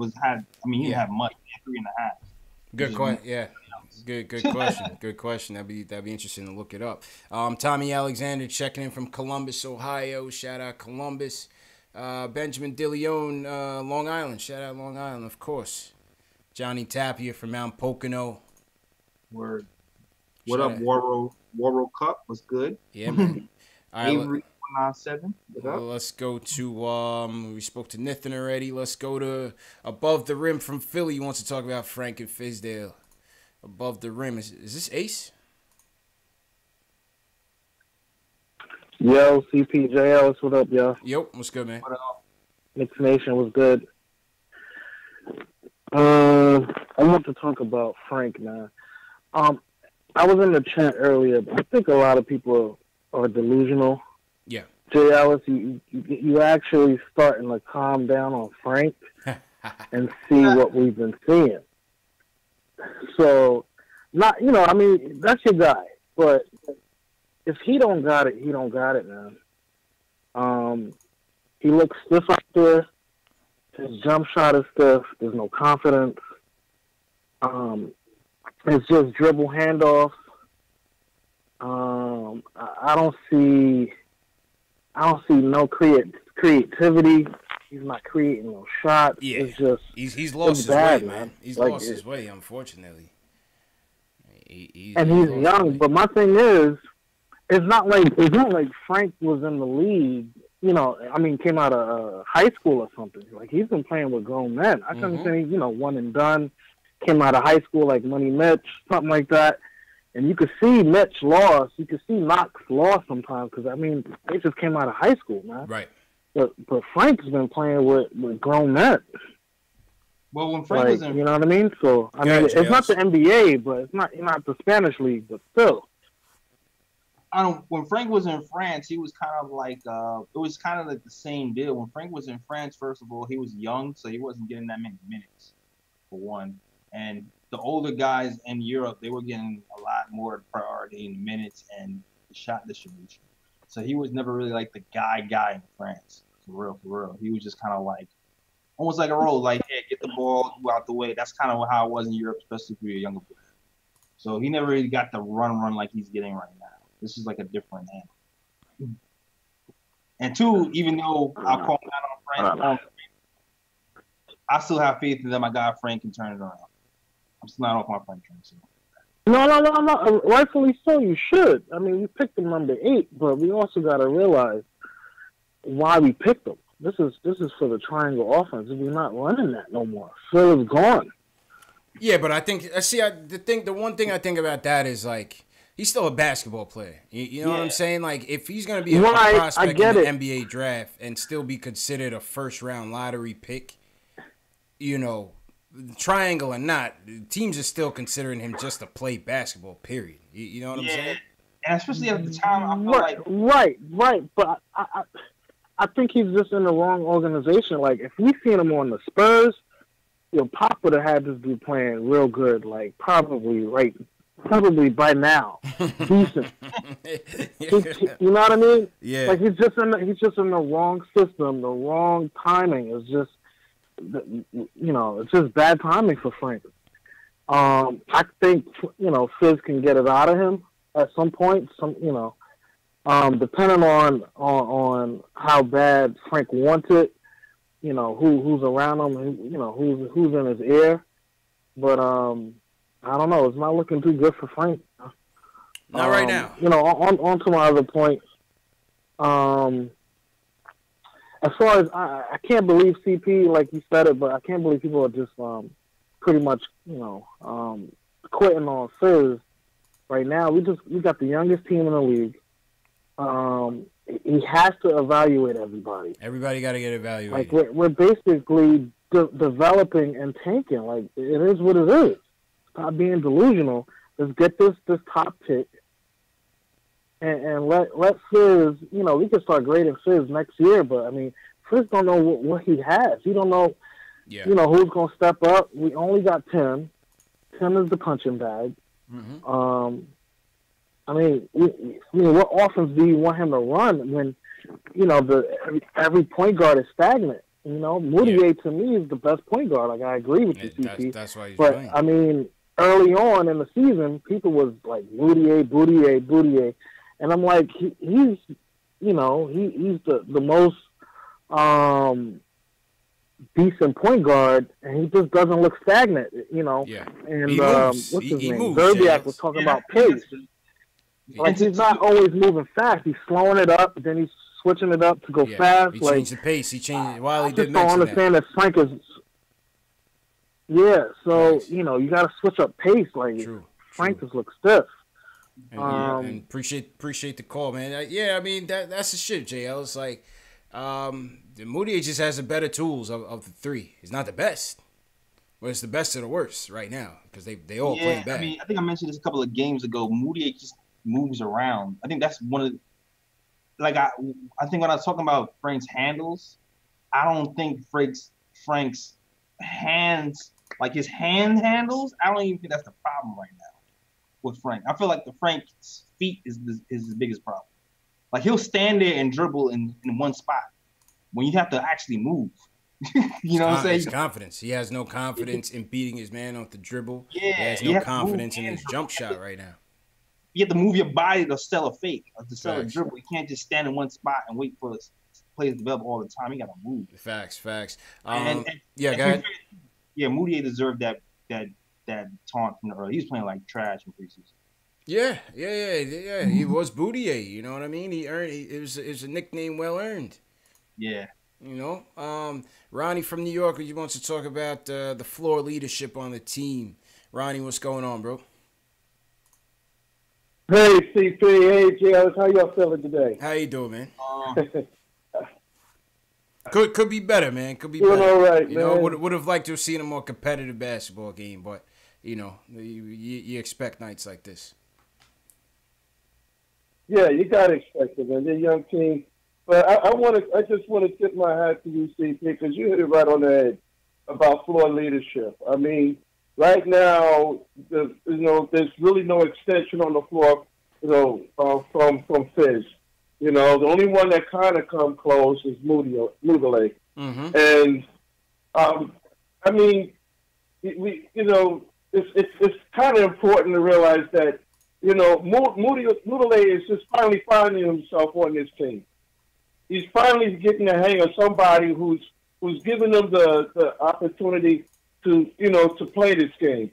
mean, he didn't have much. He had 3.5. Good question. Yeah. Good question. Good question. That'd be interesting to look it up. Tommy Alexander checking in from Columbus, Ohio. Shout out Columbus. Benjamin DeLeon, Long Island. Shout out Long Island, of course. Johnny Tapia from Mount Pocono. Word. What up, World Cup? Was good. Yeah, man. All right, Avery 197. Let's go to we spoke to Nathan already. Let's go to Above the Rim from Philly. He wants to talk about Frank and Fizdale. Above the Rim. Is this Ace? Yo, CPJL, what up, yo? Yo, what's good, man? What up? Knicks Nation was good. I want to talk about Frank, man. I was in the chat earlier, but I think a lot of people are delusional. Yeah. Jay Ellis, you actually starting to calm down on Frank and see what we've been seeing. So, not, I mean, that's your guy, but if he don't got it, he don't got it, man. He looks stiff out there. His jump shot is stiff. There's no confidence. It's just dribble handoffs. I don't see no creativity. He's not creating no shots. Yeah, it's just he's lost his bad, way, man. He's like, lost his way, unfortunately. He's young, but my thing is, it's not like Frank was in the league. I mean, came out of high school or something. Like, he's been playing with grown men. I couldn't say, one and done. Came out of high school like Money Mitch, something like that. And you could see Mitch lost. You could see Knox lost sometimes because, I mean, they just came out of high school, man. Right. But Frank's been playing with grown men. Well, when Frank was in... You know what I mean? So, I mean, it's not the NBA, but it's not the Spanish league, but still. When Frank was in France, he was kind of like it was kind of like the same deal. When Frank was in France, first of all, he was young, so he wasn't getting that many minutes, for one. And the older guys in Europe, they were getting a lot more priority in the minutes and the shot distribution. So he was never really like the guy in France, for real. He was just kind of like almost like a role, like, hey, get the ball out the way. That's kind of how it was in Europe, especially for your younger player. So he never really got the run like he's getting right now. This is like a different animal. And two, even though I'll call him out on Frank, I still have faith in that my guy Frank can turn it around. I'm still not off my Frank train. So. No. Rightfully so, you should. I mean, we picked him number 8, but we also got to realize why we picked him. This is for the triangle offense. We're not running that no more. Phil is gone. Yeah, but I think the one thing I think about that is like he's still a basketball player. You know what I'm saying? Like if he's gonna be a prospect in the NBA draft and still be considered a first round lottery pick, triangle or not, teams are still considering him just to play basketball. Period. You know what I'm saying? And especially at the time, I feel like right. But I think he's just in the wrong organization. Like if we seen him on the Spurs, Pop would have had this dude playing real good. Like probably by now, decent. You know what I mean? Yeah. Like he's just in the wrong system, the wrong timing. It's just. It's just bad timing for Frank. I think Fizz can get it out of him at some point. Depending on how bad Frank wants it, who's around him, who's in his ear. But I don't know. It's not looking too good for Frank. Not right now. On to my other point. As far as I can't believe CP, like you said it, but I can't believe people are just pretty much quitting on Fizz right now. We got the youngest team in the league. He has to evaluate everybody. Everybody got to get evaluated. Like we're basically developing and tanking. Like it is what it is. Stop being delusional. Let's get this top pick. And let Fizz, we can start grading Fizz next year, but I mean, Fizz don't know what he has. He don't know, who's going to step up. We only got Tim. Tim is the punching bag. Mm-hmm. I mean, what offense do you want him to run when, every point guard is stagnant? Moutier to me is the best point guard. Like, I agree with you, CP. That's why he's But playing. I mean, early on in the season, people was like Moutier, and I'm like, he's the most decent point guard, and he just doesn't look stagnant, Yeah. And He moves. what's his He name? moves, Zerbiak Jay. was talking about pace. Like, he's not always moving fast. He's slowing it up, then he's switching it up to go fast. He like, changed the pace. He changed. Wiley I did just don't mention understand that Frank is. Yeah, so you got to switch up pace. Like, Frank just looks stiff. And appreciate the call, man. Yeah, I mean that's the shit, JL. It's like Moutier just has the better tools of the three. He's not the best, but it's the best of the worst right now because they all play bad. I mean, I think I mentioned this a couple of games ago. Moutier just moves around. I think that's one of the, like I think when I was talking about Frank's handles, I don't think Frank's hands, like his hand handles, I don't even think that's the problem right now with Frank. I feel like Frank's feet is his biggest problem. Like, he'll stand there and dribble in one spot when you have to actually move. You know what I'm saying? His confidence. He has no confidence in beating his man off the dribble. Yeah, he has no confidence in his jump shot right now. You have to move your body to sell a fake or to sell a dribble. You can't just stand in one spot and wait for the players to develop all the time. You got to move. Facts. Go ahead. Yeah, Moutier deserved that taunt from the early. He was playing like trash in preseason. Yeah. He was Moutier. You know what I mean? He earned. It was a nickname well earned. Yeah. Ronnie from New York, he wants to talk about the floor leadership on the team. Ronnie, what's going on, bro? Hey, CP. Hey, JLS. How y'all feeling today? How you doing, man? Could be better, man. Could be doing better. All right, man. man. Would have liked to have seen a more competitive basketball game, but you expect nights like this. Yeah, you gotta expect it, man. They're a young team, but I just want to tip my hat to you, CP, because you hit it right on the head about floor leadership. I mean, right now, there's really no extension on the floor, from Fizz. The only one that kind of come close is Moutier. Mm-hmm. And I mean, it's kind of important to realize that Moutier is just finally finding himself on this team. He's finally getting the hang of somebody who's giving him the opportunity to play this game.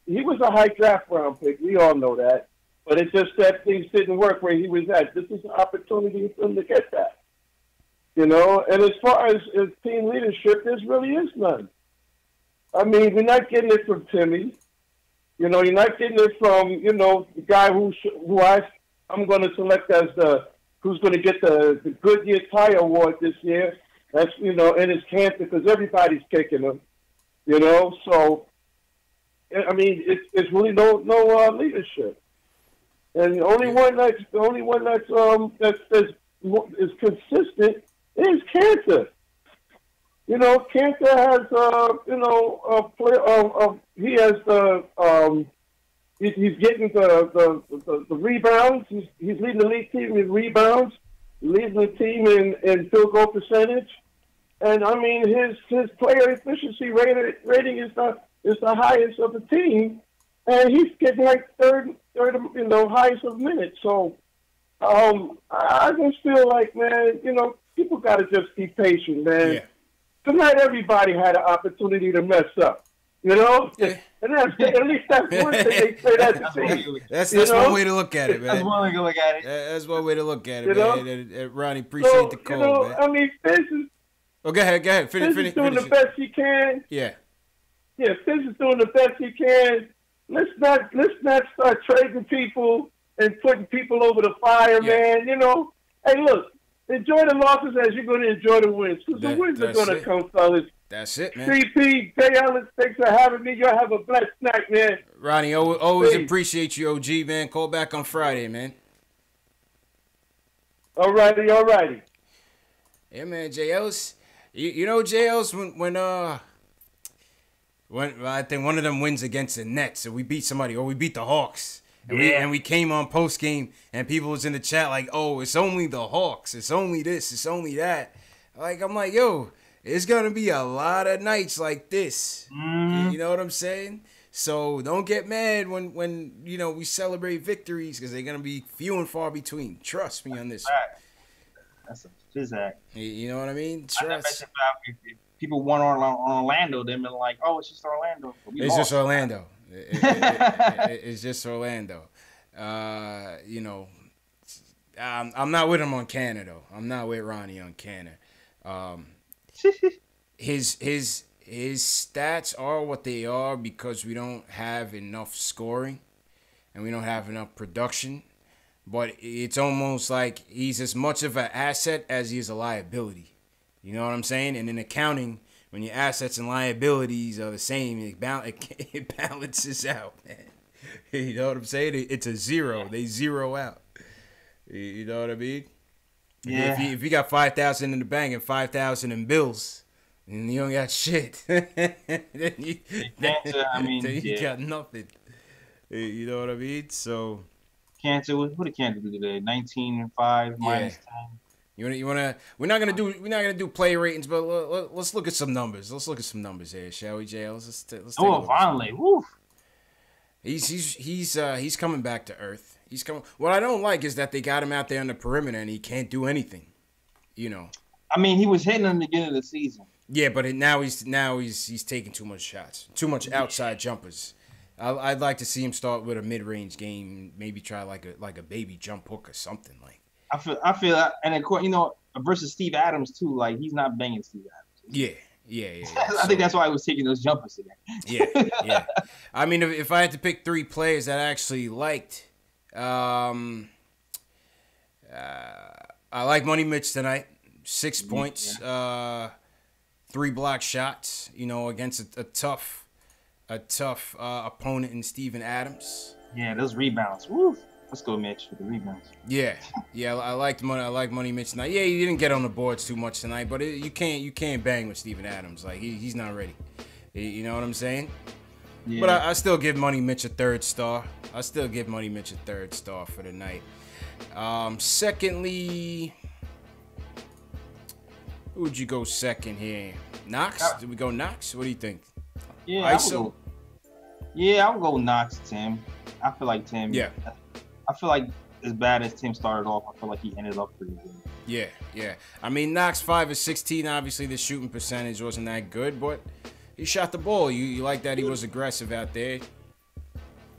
He was a high draft round pick. We all know that. But it's just that things didn't work where he was at. This is an opportunity for him to get that. And as far as team leadership, there really is none. I mean, we're not getting it from Timmy. You're not getting it from, the guy who I'm going to select as who's going to get the Goodyear Tire Award this year. That's, in his camp because everybody's kicking him. So, I mean, it's really no leadership. And the only one that's consistent is Cantor. Cantor has a player. He has he's getting the rebounds. He's leading the league team in rebounds, leading the team in field goal percentage. And I mean, his player efficiency rating is the highest of the team, and he's getting like third, highest of minutes. So, I just feel like, man, people got to just be patient, man. Yeah. Tonight, everybody had an opportunity to mess up, Yeah. and at least that's one thing they say that's the team. That's one way to look at it, man. That's one way to look at it. That's one way to look at it, man. And Ronnie, appreciate the call, man. I mean, Fizz is. Oh, go ahead. Finish. Doing the best he can. Yeah. Yeah, Fizz is doing the best he can. Let's not start trading people and putting people over the fire, man. Hey, look, enjoy the losses as you're going to enjoy the wins, because the wins are going to come, fellas. That's it, man. CP, Jay Ellis, thanks for having me. Y'all have a blessed night, man. Ronnie, always appreciate you, OG, man. Call back on Friday, man. All righty. Yeah, man, Jay Ellis. Jay Ellis, when I think one of them wins against the Nets, and we beat somebody, or we beat the Hawks, And we came on post game, and people was in the chat like, "Oh, it's only the Hawks. It's only this. It's only that." I'm like, yo, it's gonna be a lot of nights like this. You know what I'm saying? So don't get mad when we celebrate victories, because they're gonna be few and far between. Trust me on this. That's a physac. You know what I mean? Trust. If people won on Orlando, they've been like, "Oh, it's just Orlando." It's just Orlando. It's just Orlando. I'm not with him on Canada, though. I'm not with Ronnie on Canada. His stats are what they are because we don't have enough scoring and we don't have enough production. But it's almost like he's as much of an asset as he is a liability. You know what I'm saying? And in accounting, when your assets and liabilities are the same, it balances out, man. You know what I'm saying? It's a zero. They zero out. You know what I mean? Yeah. If you got 5,000 in the bank and 5,000 in bills, and you don't got shit, then you got nothing. You know what I mean? So Cancer, what did Cancer do today? 19-5 minus 10. You wanna? We're not gonna do play ratings, but let's look at some numbers. Let's look at some numbers here, shall we, Jay? Let's take a look. Finally, woo! He's coming back to earth. He's coming. What I don't like is that they got him out there on the perimeter and he can't do anything. You know. I mean, he was hitting in the beginning of the season. Yeah, but now he's taking too much shots, too much outside jumpers. I'd like to see him start with a mid-range game, maybe try like a baby jump hook or something like. I feel that, and of course, versus Steve Adams too. Like, he's not banging Steve Adams. Yeah. I think that's why I was taking those jumpers today. Yeah. I mean, if I had to pick 3 players that I actually liked, I like Money Mitch tonight. 6 points, 3 block shots. Against a tough opponent in Steven Adams. Yeah, those rebounds. Woo. Let's go, Mitch, with the rebounds. Yeah. I like Money Mitch tonight. Yeah, he didn't get on the boards too much tonight, but you can't bang with Steven Adams. Like, he's not ready. You know what I'm saying? Yeah. But I still give Money Mitch a 3rd star. I still give Money Mitch a 3rd star for the night. Secondly, who would you go second here? Knox? Did we go Knox? What do you think? Yeah, I would go Knox, Tim. I feel like Tim. Yeah. I feel like as bad as Tim started off, I feel like he ended up pretty good. Yeah. I mean, Knox 5 of 16. Obviously, the shooting percentage wasn't that good, but he shot the ball. You like that he was aggressive out there.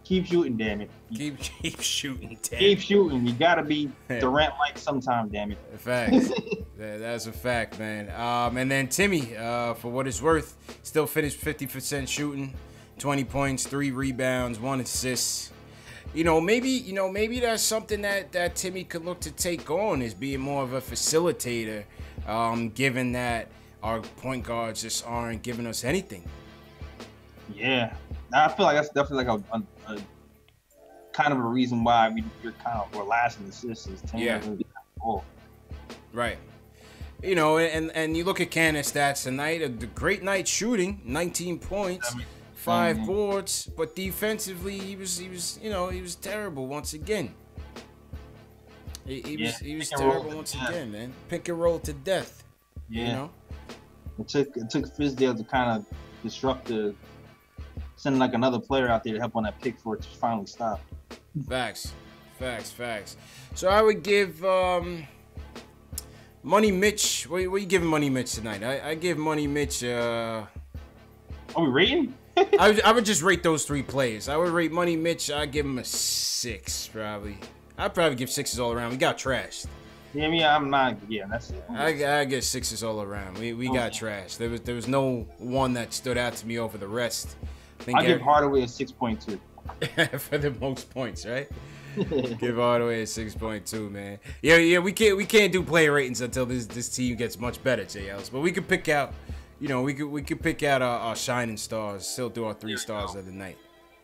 Keep shooting, damn it. Keep shooting, damn it. Keep shooting. You gotta be Durant-like sometime, damn it. Facts. That's a fact, man. And then Timmy, for what it's worth, still finished 50% shooting, 20 points, 3 rebounds, 1 assist. Maybe that's something that Timmy could look to take on, is being more of a facilitator, given that our point guards just aren't giving us anything. Yeah, I feel like that's definitely like a kind of a reason why we're kind of last in the assists. Yeah. Right. And you look at Canda's stats tonight, a great night shooting, 19 points. 5 boards, but defensively he was terrible once again. He was terrible once again, man. Pick and roll to death. Yeah. It took Fizdale to kind of disrupt send like another player out there to help on that pick for it to finally stop. Facts. So I would give Money Mitch. What are you giving Money Mitch tonight? I give Money Mitch. Are we rating? I would just rate those 3 players. I would rate Money Mitch. I'd give him a 6, probably. I'd probably give 6s all around. We got trashed. Yeah, I'm not. Yeah, that's it. I get 6s all around. We got trashed. There was no one that stood out to me over the rest. I give Hardaway a 6.2 for the most points, right? Give Hardaway a 6.2, man. Yeah. We can't do player ratings until this team gets much better, JLs. But we could pick out. We could pick out our shining stars. Still do our 3 stars of the night.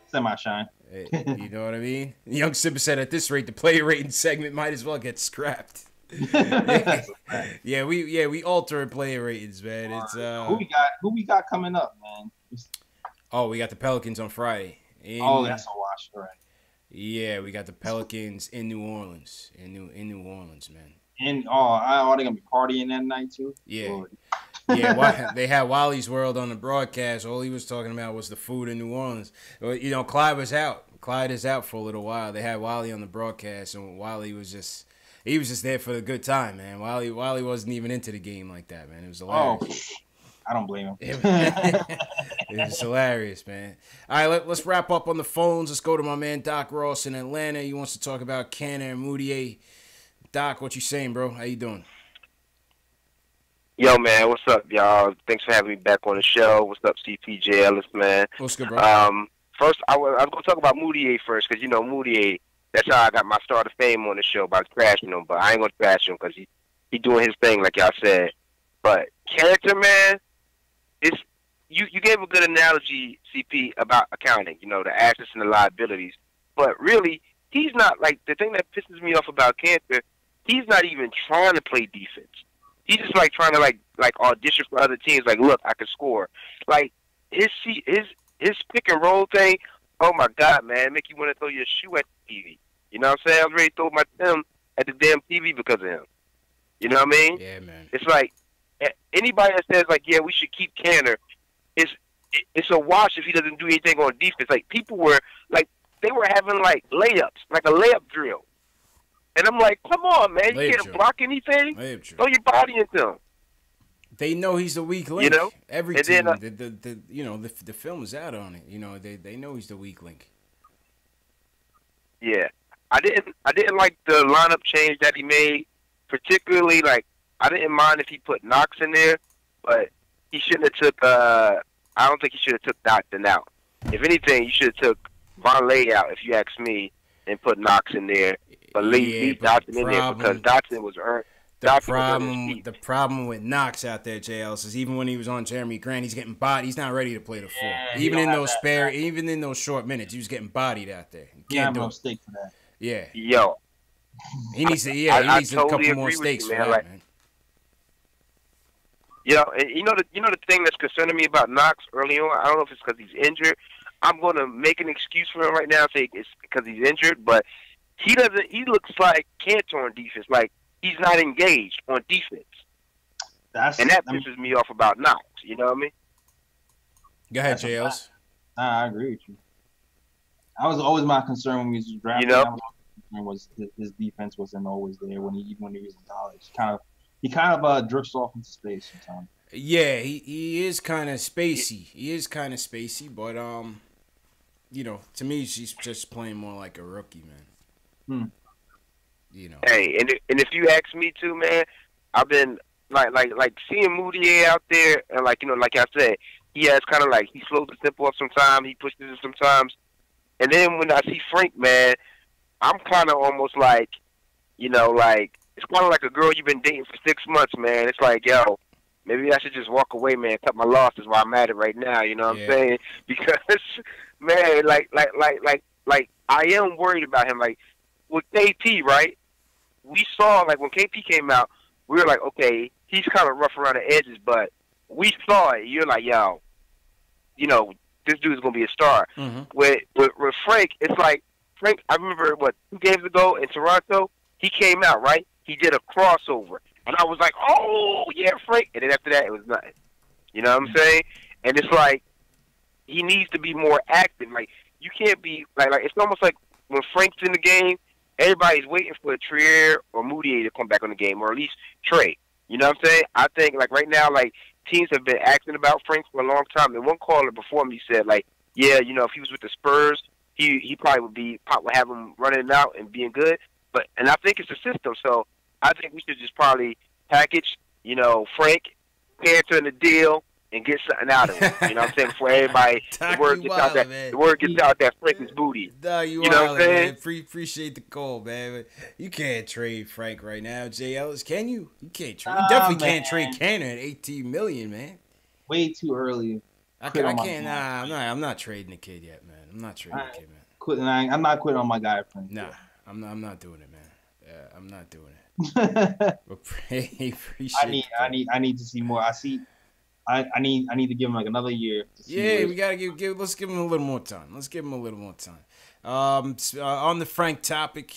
Semi-shine. You know what I mean? Young Simba said, at this rate, the player rating segment might as well get scrapped. We alter player ratings, man. It's who we got coming up, man? We got the Pelicans on Friday. That's a wash, right? Yeah, we got the Pelicans in New Orleans. In New Orleans, man. And they're gonna be partying that night too. Yeah. Lord. Yeah, they had Wally's World on the broadcast. All he was talking about was the food in New Orleans. You know, Clyde was out. Clyde is out for a little while. They had Wally on the broadcast, and Wally was just there for the good time, man. Wally wasn't even into the game like that, man. It was hilarious. I don't blame him. It was hilarious, man. All right, let's wrap up on the phones. Let's go to my man Doc Ross in Atlanta. He wants to talk about Canner and Moutier. Doc, what you saying, bro? How you doing? Yo, man, what's up, y'all? Thanks for having me back on the show. What's up, CPJ Ellis, man? What's good, bro? First, I was going to talk about Moutier first, because, you know, Moutier, that's how I got my start of fame on the show, by crashing him. But I ain't going to crash him, because he doing his thing, like y'all said. But character, man, you gave a good analogy, CP, about accounting, you know, the assets and the liabilities. But really, he's not, like, the thing that pisses me off about Cantor, he's not even trying to play defense. He's just like trying to like audition for other teams. Like, look, I can score. Like his pick and roll thing. Oh my God, man, make you want to throw your shoe at the TV. You know what I'm saying? I was ready to throw my thumb at the damn TV because of him. You know what I mean? Yeah, man. It's like anybody that says like, yeah, we should keep Canner. It's a wash if he doesn't do anything on defense. Like people were like they were having like layups, like a layup drill. And I'm like, come on, man. You can't block anything. Throw your body into him. They know he's the weak link. You know? Every and team, then, the film is out on it. You know, they know he's the weak link. Yeah. I didn't like the lineup change that he made. Particularly, like, I didn't mind if he put Knox in there, but he shouldn't have took, I don't think he should have took Dotson out. If anything, you should have took Vonleh out, if you ask me, and put Knox in there. But leave Dotson in there because Dotson was earned. The problem with Knox out there, JL, is even when he was on Jeremy Grant, he's getting bodied. He's not ready to play the full. Even in those short minutes, he was getting bodied out there. Can't do stake for that. Yeah. Yo. He needs to. Yeah, he needs totally a couple more stakes for that, like, man. You know, and you know the thing that's concerning me about Knox early on. I don't know if it's because he's injured. I'm going to make an excuse for him right now, say it's because he's injured, but he doesn't. He looks like Cantor on defense. Like he's not engaged on defense, and that pisses me off about Knox. You know what I mean? Go ahead, JLs. I agree with you. That was always my concern when we was drafting. You know, was his defense wasn't always there even when he was in college. He kind of drifts off into space sometimes. Yeah, he is kind of spacey. But you know, to me, she's just playing more like a rookie, man. You know. Hey, and if you ask me too, man, I've been like seeing Moutier out there, and like, you know, like I said, he has kind of like he slows the tempo up sometimes, he pushes it sometimes, and then when I see Frank, man, I'm kind of almost like, you know, like it's kind of like a girl you've been dating for 6 months, man. It's like, yo, maybe I should just walk away, man, cut my losses while I'm at it right now. You know what I'm saying? Because, man, like I am worried about him. Like with KP, right? We saw like when KP came out, we were like, okay, he's kind of rough around the edges, but we saw it. You're like, yo, you know, this dude's gonna be a star. Mm-hmm. With Frank, it's like Frank. I remember 2 games ago in Toronto, he came out right. He did a crossover, and I was like, oh yeah, Frank. And then after that, it was nothing. You know what I'm saying? And it's like he needs to be more active. Like you can't be like it's almost like when Frank's in the game, everybody's waiting for Trier or Moutier to come back on the game, or at least Trey. You know what I'm saying? I think like right now, like teams have been asking about Frank for a long time. And one caller before me said like, yeah, you know, if he was with the Spurs, he probably would have him running out and being good. And I think it's a system. So I think we should just probably package, you know, Frank, Panther in the deal, and get something out of it. You know what I'm saying? Before everybody, the word gets out that Frank is booty. You know what I'm saying? Appreciate the call, man. But you can't trade Frank right now, J. Ellis. Can you? You can't trade. You definitely can't trade Cannon at $18 million, man. Way too early. I can't. I'm not trading the kid yet, man. I'm not trading the kid, man. I'm not quitting on my guy, Frank. Nah. I'm not doing it, man. Yeah, I'm not doing it. I need to see more. I need to give him like another year. We gotta let's give him a little more time. On the Frank topic,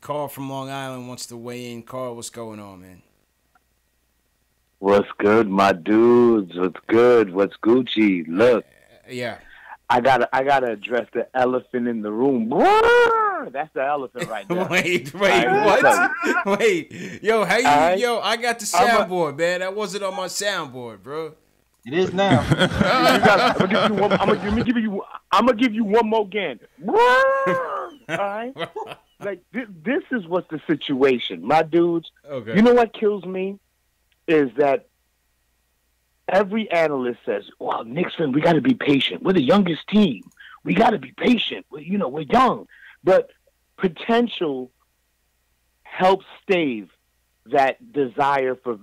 Carl from Long Island wants to weigh in. Carl, what's going on, man? What's good, my dudes? What's good? What's Gucci? Look, yeah, I gotta address the elephant in the room. That's the elephant right there. Wait, what? Wait, yo, how you? Right. Yo, I got the soundboard, man. That wasn't on my soundboard, bro. It is now. I'm gonna give you one more again. All right. Like this is what's the situation, my dudes. Okay. You know what kills me is that every analyst says, "Well, Knicks fan, we got to be patient. We're the youngest team. We got to be patient. We're young." But potential helps stave that desire for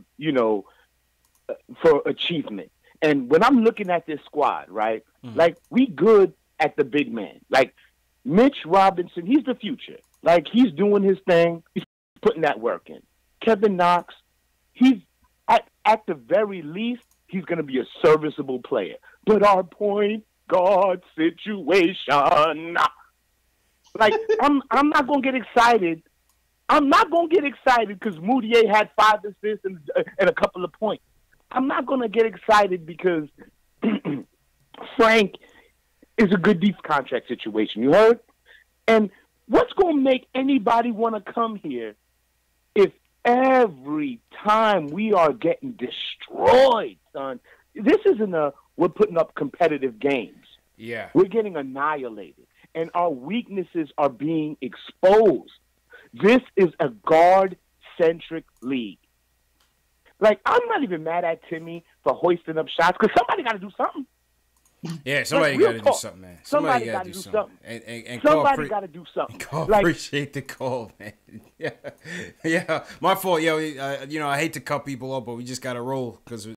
achievement. And when I'm looking at this squad, right, like we good at the big man. Like Mitch Robinson, he's the future. Like he's doing his thing. He's putting that work in. Kevin Knox, he's at the very least, he's going to be a serviceable player. But our point guard situation, like I'm not going to get excited. I'm not going to get excited because Moutier had 5 assists and a couple of points. I'm not going to get excited because Frank is a good deep contract situation. You heard? And what's going to make anybody want to come here if every time we are getting destroyed, son? This isn't we're putting up competitive games. Yeah. We're getting annihilated. And our weaknesses are being exposed. This is a guard-centric league. Like, I'm not even mad at Timmy for hoisting up shots because somebody got to do something. Yeah, somebody got to do something, man. Somebody got to do something. And somebody got to do something. Carl, appreciate the call, man. Yeah, my fault, yo. I hate to cut people off, but we just got to roll because